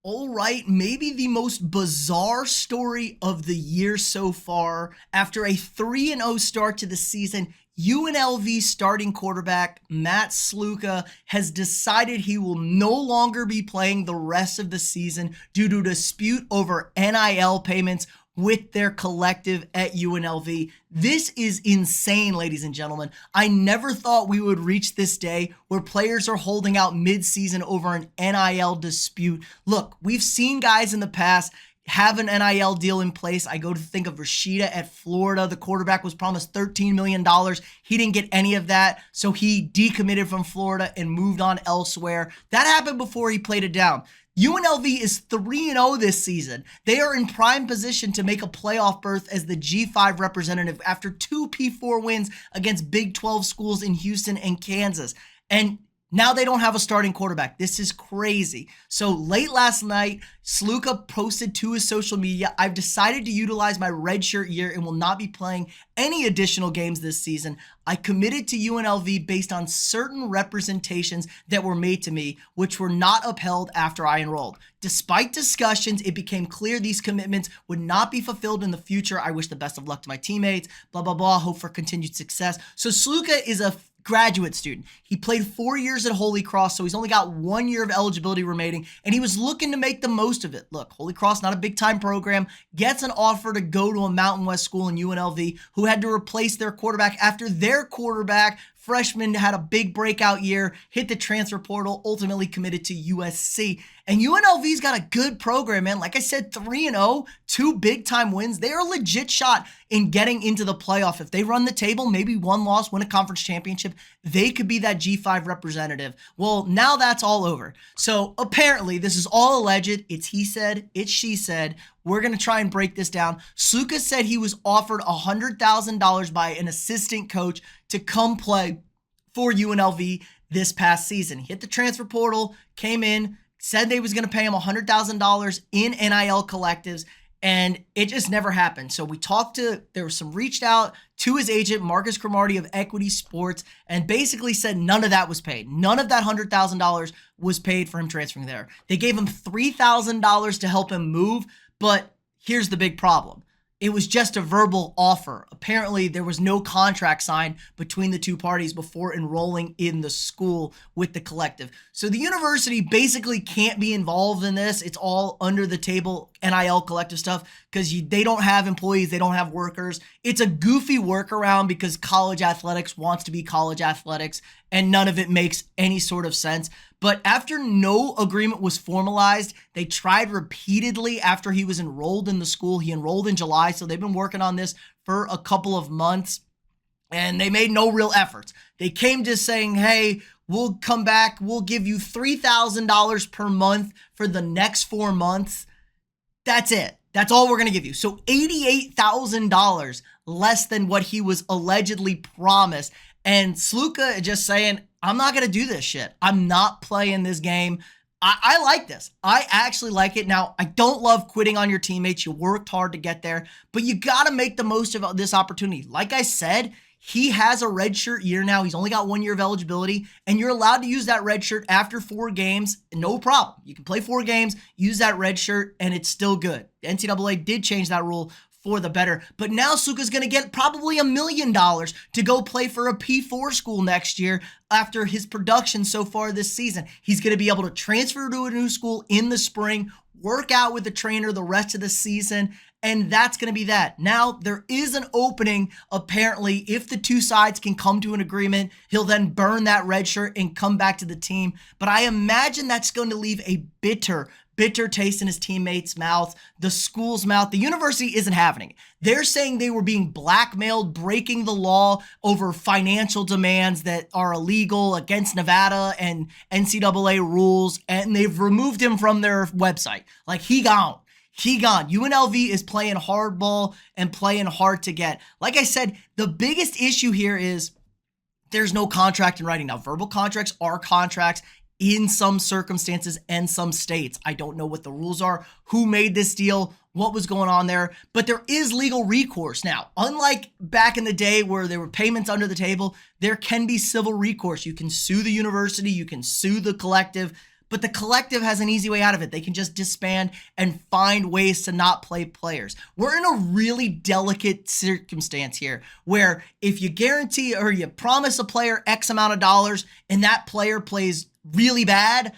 All right, maybe the most bizarre story of the year so far. After a 3-0 start to the season, UNLV starting quarterback Matt Sluka has decided he will no longer be playing the rest of the season due to dispute over NIL payments with their collective at UNLV. This is insane, ladies and gentlemen. I never thought we would reach this day where players are holding out mid-season over an NIL dispute. Look, we've seen guys in the past have an NIL deal in place. I go to think of Rashida at Florida. The quarterback was promised $13 million. He didn't get any of that, so he decommitted from Florida and moved on elsewhere. That happened before he played it down. UNLV is 3-0 this season. They are in prime position to make a playoff berth as the G5 representative after 2 P4 wins against Big 12 schools in Houston and Kansas. And now they don't have a starting quarterback. This is crazy. So late last night, Sluka posted to his social media, "I've decided to utilize my redshirt year and will not be playing any additional games this season. I committed to UNLV based on certain representations that were made to me, which were not upheld after I enrolled. Despite discussions, it became clear these commitments would not be fulfilled in the future. I wish the best of luck to my teammates, blah, blah, blah. Hope for continued success." So Sluka is a graduate student. He played 4 years at Holy Cross, so he's only got 1 year of eligibility remaining, and he was looking to make the most of it. Look, Holy Cross, not a big-time program, gets an offer to go to a Mountain West school in UNLV, who had to replace their quarterback after their quarterback, freshman, had a big breakout year, hit the transfer portal, ultimately committed to USC. And UNLV's got a good program, man. Like I said, 3-0, 2 big-time wins. They are a legit shot in getting into the playoff. If they run the table, maybe 1 loss, win a conference championship, they could be that G5 representative. Well, now that's all over. So apparently, this is all alleged. It's he said, it's she said. We're going to try and break this down. Sluka said he was offered $100,000 by an assistant coach to come play for UNLV this past season. He hit the transfer portal, came in, said they was going to pay him $100,000 in NIL collectives, and it just never happened. So there was some reached out to his agent, Marcus Cromartie of Equity Sports, and basically said none of that was paid. None of that $100,000 was paid for him transferring there. They gave him $3,000 to help him move, but here's the big problem. It was just a verbal offer. Apparently, there was no contract signed between the two parties before enrolling in the school with the collective. So the university basically can't be involved in this. It's all under the table NIL collective stuff because they don't have employees. They don't have workers. It's a goofy workaround because college athletics wants to be college athletics, and none of it makes any sort of sense. But after no agreement was formalized, they tried repeatedly after he was enrolled in the school. He enrolled in July, so they've been working on this for a couple of months, and they made no real efforts. They came just saying, hey, we'll come back. We'll give you $3,000 per month for the next 4 months. That's it. That's all we're going to give you. So $88,000 less than what he was allegedly promised. And Sluka just saying, I'm not going to do this shit. I'm not playing this game. I like this. I actually like it. Now, I don't love quitting on your teammates. You worked hard to get there, but you got to make the most of this opportunity. Like I said, he has a redshirt year now. He's only got 1 year of eligibility, and you're allowed to use that redshirt after 4 games. No problem. You can play 4 games, use that redshirt, and it's still good. The NCAA did change that rule for the better. But now Sluka's going to get probably $1 million to go play for a P4 school next year after his production so far this season. He's going to be able to transfer to a new school in the spring, work out with the trainer the rest of the season, and that's going to be that. Now, there is an opening, apparently, if the two sides can come to an agreement, he'll then burn that red shirt and come back to the team. But I imagine that's going to leave a bitter taste in his teammates' mouth, the school's mouth. The university isn't having it. They're saying they were being blackmailed, breaking the law over financial demands that are illegal against Nevada and NCAA rules, and they've removed him from their website. Like, he gone. UNLV is playing hardball and playing hard to get. Like I said, the biggest issue here is there's no contract in writing. Now, verbal contracts are contracts in some circumstances and some states. I don't know what the rules are, who made this deal, what was going on there, but there is legal recourse now. Unlike back in the day where there were payments under the table, there can be civil recourse. You can sue the university, you can sue the collective, but the collective has an easy way out of it. They can just disband and find ways to not play players. We're in a really delicate circumstance here where if you guarantee or you promise a player X amount of dollars and that player plays really bad,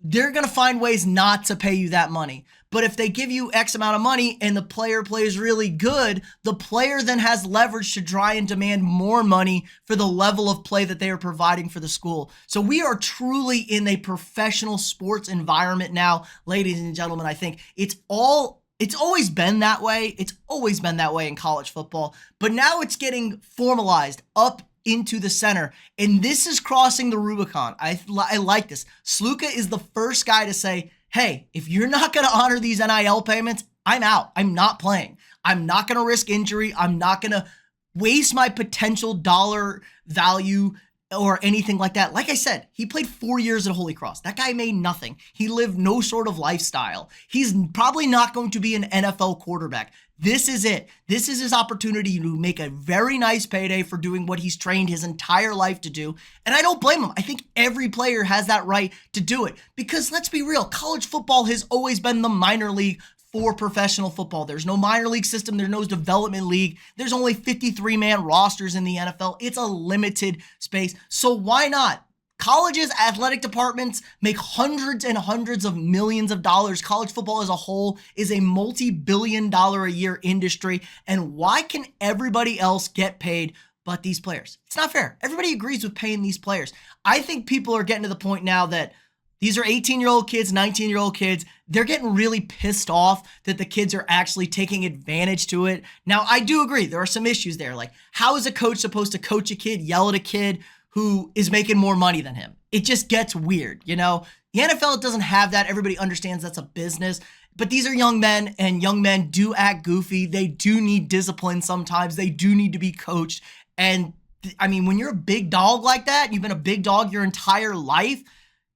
they're going to find ways not to pay you that money. But if they give you X amount of money and the player plays really good, the player then has leverage to try and demand more money for the level of play that they are providing for the school. So we are truly in a professional sports environment now, ladies and gentlemen. I think it's always been that way. It's always been that way in college football, but now it's getting formalized up into the center, and this is crossing the Rubicon. I like this. Sluka is the first guy to say, hey, if you're not going to honor these NIL payments, I'm out. I'm not playing. I'm not going to risk injury. I'm not going to waste my potential dollar value or anything like that. Like I said, he played 4 years at Holy Cross. That guy made nothing. He lived no sort of lifestyle. He's probably not going to be an NFL quarterback. This is it. This is his opportunity to make a very nice payday for doing what he's trained his entire life to do. And I don't blame him. I think every player has that right to do it because let's be real, college football has always been the minor league for professional football. There's no minor league system. There's no development league. There's only 53-man rosters in the NFL. It's a limited space. So why not? Colleges, athletic departments make hundreds and hundreds of millions of dollars. College football as a whole is a multi-billion-dollar a year industry. And why can everybody else get paid but these players? It's not fair. Everybody agrees with paying these players. I think people are getting to the point now that these are 18-year-old kids, 19-year-old kids. They're getting really pissed off that the kids are actually taking advantage to it. Now, I do agree. There are some issues there. Like, how is a coach supposed to coach a kid, yell at a kid who is making more money than him? It just gets weird, you know? The NFL doesn't have that. Everybody understands that's a business. But these are young men, and young men do act goofy. They do need discipline sometimes. They do need to be coached. And, I mean, when you're a big dog like that, you've been a big dog your entire life,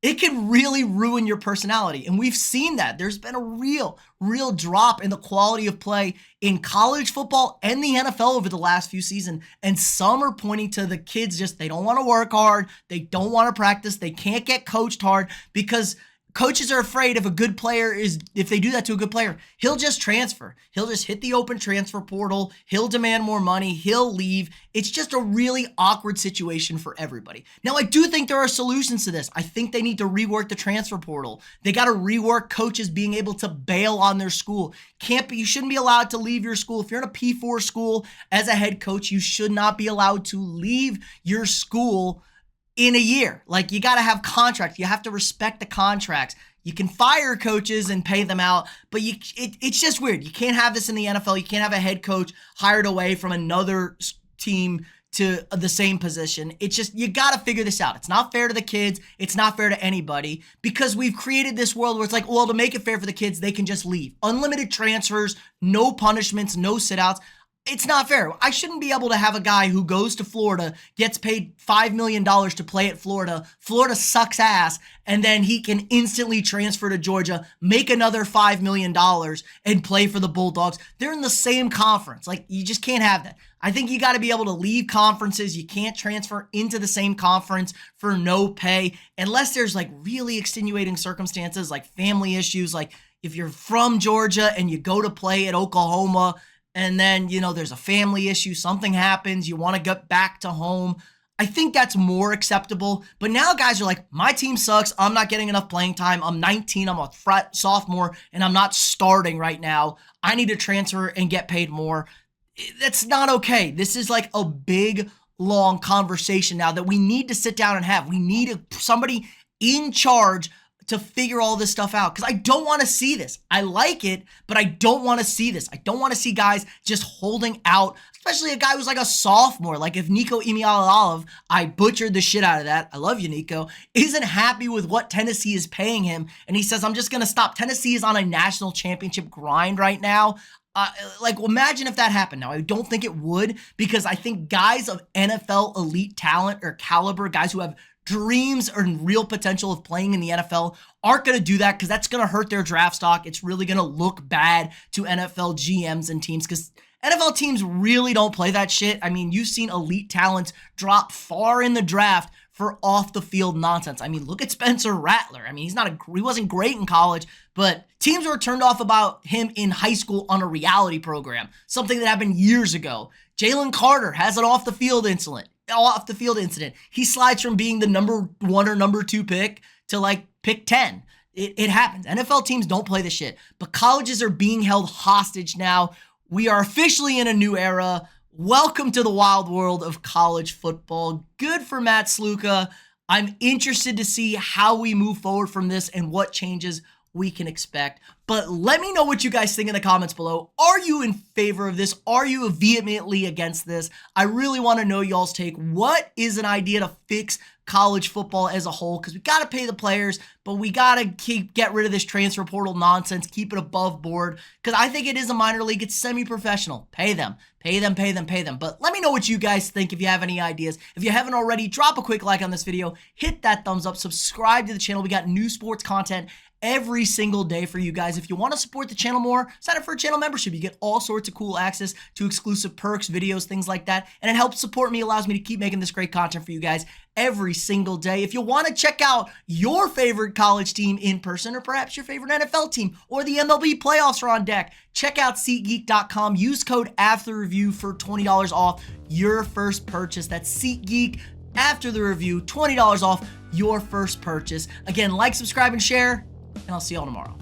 it can really ruin your personality. And we've seen that. There's been a real drop in the quality of play in college football and the NFL over the last few seasons. And some are pointing to the kids they don't want to work hard. They don't want to practice. They can't get coached hard because coaches are afraid if they do that to a good player, he'll just transfer. He'll just hit the open transfer portal. He'll demand more money. He'll leave. It's just a really awkward situation for everybody. Now, I do think there are solutions to this. I think they need to rework the transfer portal. They got to rework coaches being able to bail on their school. You shouldn't be allowed to leave your school. If you're in a P4 school as a head coach, you should not be allowed to leave your school in a year. Like, you got to have contracts. You have to respect the contracts. You can fire coaches and pay them out, but it's just weird. You can't have this in the NFL. You can't have a head coach hired away from another team to the same position. It's just, you got to figure this out. It's not fair to the kids. It's not fair to anybody because we've created this world where it's like, well, to make it fair for the kids, they can just leave. Unlimited transfers, no punishments, no sit-outs. It's not fair. I shouldn't be able to have a guy who goes to Florida, gets paid $5 million to play at Florida. Florida sucks ass, and then he can instantly transfer to Georgia, make another $5 million, and play for the Bulldogs. They're in the same conference. Like, you just can't have that. I think you got to be able to leave conferences. You can't transfer into the same conference for no pay unless there's like really extenuating circumstances, like family issues. Like, if you're from Georgia and you go to play at Oklahoma, and then, there's a family issue, something happens, you want to get back to home, I think that's more acceptable. But now guys are like, my team sucks, I'm not getting enough playing time, I'm 19, I'm a sophomore, and I'm not starting right now. I need to transfer and get paid more. That's not okay. This is like a big, long conversation now that we need to sit down and have. We need somebody in charge to figure all this stuff out, because I don't want to see this. I like it, but I don't want to see this. I don't want to see guys just holding out, especially a guy who's like a sophomore. Like, if Nico Imialov, I butchered the shit out of that, I love you, Nico, isn't happy with what Tennessee is paying him, and he says, I'm just going to stop. Tennessee is on a national championship grind right now. Imagine if that happened. Now, I don't think it would, because I think guys of NFL elite talent or caliber, guys who have dreams and real potential of playing in the NFL, aren't going to do that, because that's going to hurt their draft stock. It's really going to look bad to NFL GMs and teams, because NFL teams really don't play that shit. I mean, you've seen elite talents drop far in the draft for off the field nonsense. I mean, look at Spencer Rattler. I mean, he wasn't great in college, but teams were turned off about him in high school on a reality program, something that happened years ago. Jalen Carter has an off the field incident. He slides from being the number 1 or number 2 pick to like pick 10. It happens. NFL teams don't play this shit, but colleges are being held hostage now. We are officially in a new era. Welcome to the wild world of college football. Good for Matt Sluka. I'm interested to see how we move forward from this and what changes we can expect. But let me know what you guys think in the comments below. Are you in favor of this? Are you vehemently against this? I really want to know y'all's take. What is an idea to fix college football as a whole? Because we got to pay the players, but we got to get rid of this transfer portal nonsense, keep it above board, because I think it is a minor league. It's semi-professional. Pay them. But let me know what you guys think if you have any ideas. If you haven't already, drop a quick like on this video, hit that thumbs up, subscribe to the channel. We got new sports content every single day for you guys. If you want to support the channel more, sign up for a channel membership. You get all sorts of cool access to exclusive perks, videos, things like that. And it helps support me, allows me to keep making this great content for you guys every single day. If you want to check out your favorite college team in person, or perhaps your favorite NFL team, or the MLB playoffs are on deck, check out SeatGeek.com. Use code afterthereview for $20 off your first purchase. That's SeatGeek after the review, $20 off your first purchase. Again, like, subscribe, and share, and I'll see y'all tomorrow.